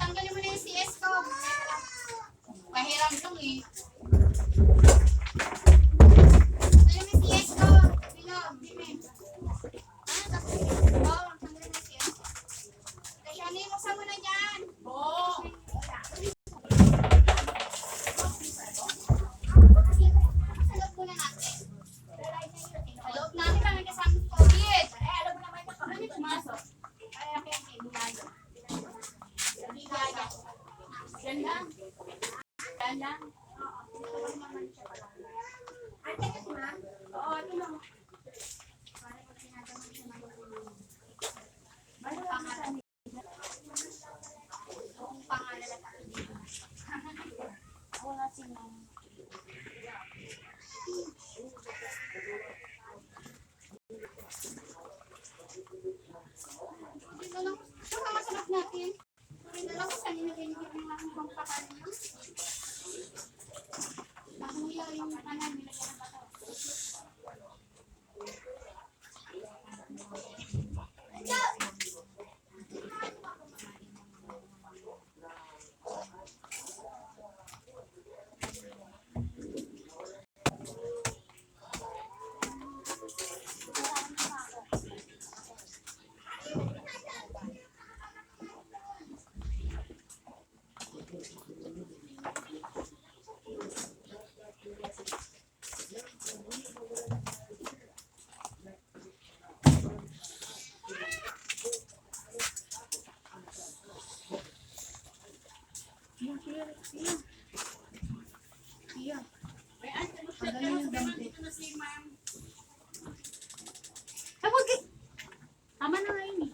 Tanggalin mo na yung CS ko. Pahiram lang eh. Tanggalin mo yung CS ko. Bilog, Jimmy. Oo, tanggalin mo yung CS. Kaya ano yung muksa mo na dyan? Oo. Salog muna natin. Salog natin kami kasama ng COVID. Alam mo naman ito. Ano yung pumasok? Kaya kaya binado. Yan lang. Yan lang. Ay, tekit ma? Oo, ito lang. Para pag sinagawa siya ng pangalan. Kung pangalan at ako dito. Ako nga si ma'am. Dito lang. Ito ka masalat natin. Dito lang sa nilagay-nilagay ng mga pangpakalan mo. Mahuya yung kanan, nilagay ng bato. Tama na nga yun eh.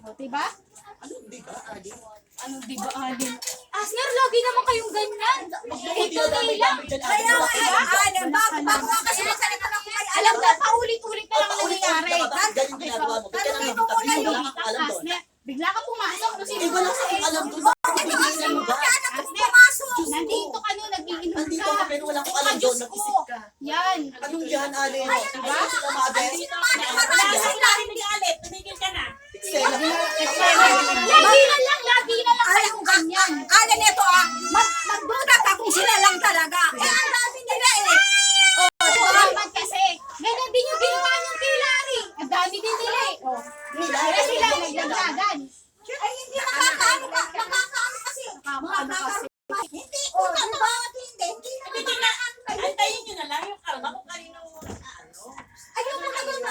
O, diba? Anong di ba, Adi? Anong diba, Alin? Asner, lagi naman kayong ganyan. Ito lang. Kaya bago nga kasi magsalita lang kung may Alam mo, paulit-ulit na lang ang nangyayari. Ganyan ginagawa mo. Ba't ka naman magtabi? Wala kang alam doon. Asner, bigla ka pumasok. Kung sino Eh, wala kang alam doon. Bakit bibigyan ng lugar? Asner, nandito ka no, nag-iinom Nandito ka. ka pero wala kang alam doon. Nag-isip ka. Yan. Anong yan, Ali? Diba? Sila Mabes? Lagi na lang kayong ganyan. Kala nito magduda ka kung sila lang talaga. Ang dami nila Naman kasi, ganyan din yung ginawa niyong kay Larry. Ang dami din nila eh. Kaya sila naglaglagan. Ay, hindi nakakaano kasi. Nakakaano kasi. Hindi ko na bakit hindi na Antayin nyo na lang yung karma kung kanino ano. Ayun na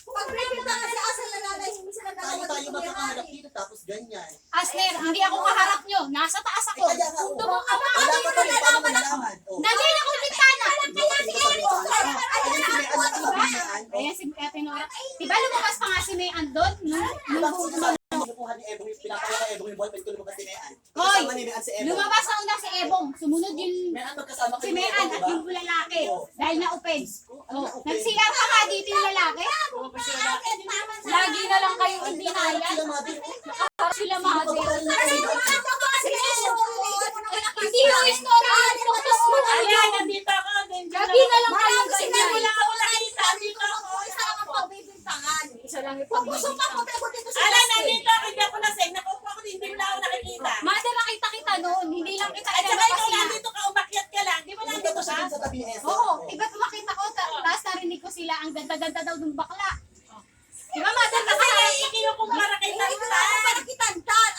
pag-prepare kasi asal na nanay, hindi sila Tayo magkakaharap dito tapos ganyan. Asner, hindi ako kaharap nyo. Nasa taas ako. Kaya nga, Kung oh. dumukaba Wala ako, ka pa rin, paano mo nalaman? Oh. nandiyan ako bintana. Kaya si Erickson. Ayan si May anak ko binaan. Ayan si Ate Nora. Diba lumabas pa nga si May Andon? Nung Kinukuha ni Ebong yung pinapala kay Ebong yung ballpen ko lumabas si Mayan. Hoy! Kasama ni Mayan si Ebong. lumabas na una si Ebong. Sumunod yung Mayan magkasama si kayo ni Mayan Ebong, at diba? yung lalaki. Dahil na-open. Ano, Nag-CR pa nga dito yung lalaki. Lagi na lang kayo hindi na yan. Sila Mabel. Sila mga hindi Hindi yung istorya. Focus mo lang Ayan, yun. nandito ako. Lagi na lang kayo ganyan. Wala ako nakita. Nandito ako. Isa lang yung Pupuso pa ko dito sa Ala, nandito ako. Hindi ako nasig. Nakuha ko. Hindi mo na ako nakikita. Mother, nakita kita noon. Hindi lang kita At saka inalabas ikaw niya. nandito ka. Umakyat ka lang. Di ba Nandito nandito ko siya ka? dun sa tabi ni Eso. Oo, iba't makita ko. Tapos narinig ko sila. Ang ganda-ganda daw ng bakla. Diba, mother, Kasi nakita? ikinukumpara kay Tantan.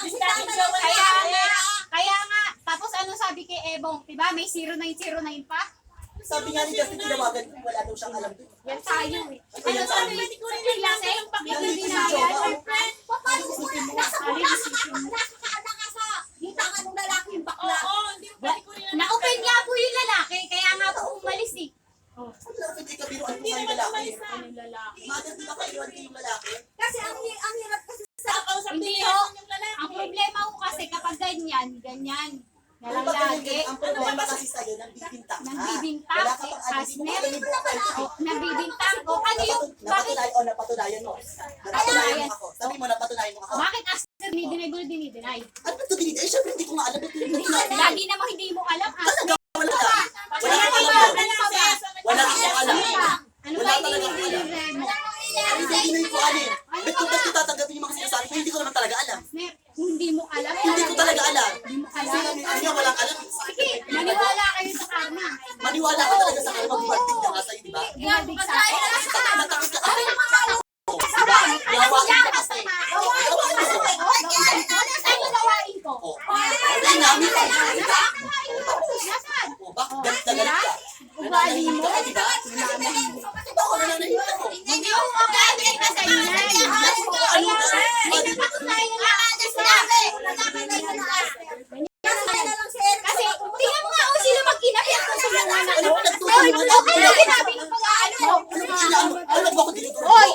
Kaya nga, tapos ano sabi kay Ebong, diba, may 0909 pa? Sabi nga ni Justin, tinawagan ko, wala daw siyang alam dun. Yan tayo eh. Ano sabi sabi? ko rin yung lase? Hindi Nandito na si yan. Jowa. Oo, hindi pwede ko rin Na-open nga po yung lalaki, kaya nga po umalis eh. tayo ng bibintang. Nagbibintang, Wala ka pang ano, as hindi mo net. alam yung buong O, nabibintang. O, ano yung, bakit, napatunayan mo. Napatunayan mo ako. Sabi mo, napatunayan mo ako. bakit after dinideny mo dinideny? Ano ba ito dinideny? Eh, syempre, hindi ko nga alam. Lagi namang hindi mo alam, Talaga, after. wala lang. Wala akong alam doon. Wala akong alam. Ano Wala ba talaga yung akong alam. dinideny mo? Hindi ko alam. Ba't kung ba't ko tatanggapin yung mga sinasabi ko, hindi ko naman talaga alam. Net, hindi mo alam. Hindi ko talaga alam. Hindi mo Kasi alam. hindi nga walang alam. Sige, maniwala kayo sa karma. Maniwala ka talaga sa akin, mag-birthday ka nga sa'yo, di ba? Bumalik sa akin. Kasi takot ka kasi. Sabay, alam mo yan, kasi. gawain ko kasi. Saan yung gawain ko? Oh, okay namin. Nasaan? Oh, bakit galit na galit ka? Ugali mo. Nananahimik ka, di ba? Ako nananahimik ako. Hindi ko ugali ka sa inyo. Ano ka? Hindi na patunayan na. Kasi, tingnan mo nga kung sila mag-inapit ko sa mga anak. Ano? Okay lang sinabi ng pag-aano. Ano ba sila? Ano ba ako dito? Hoy,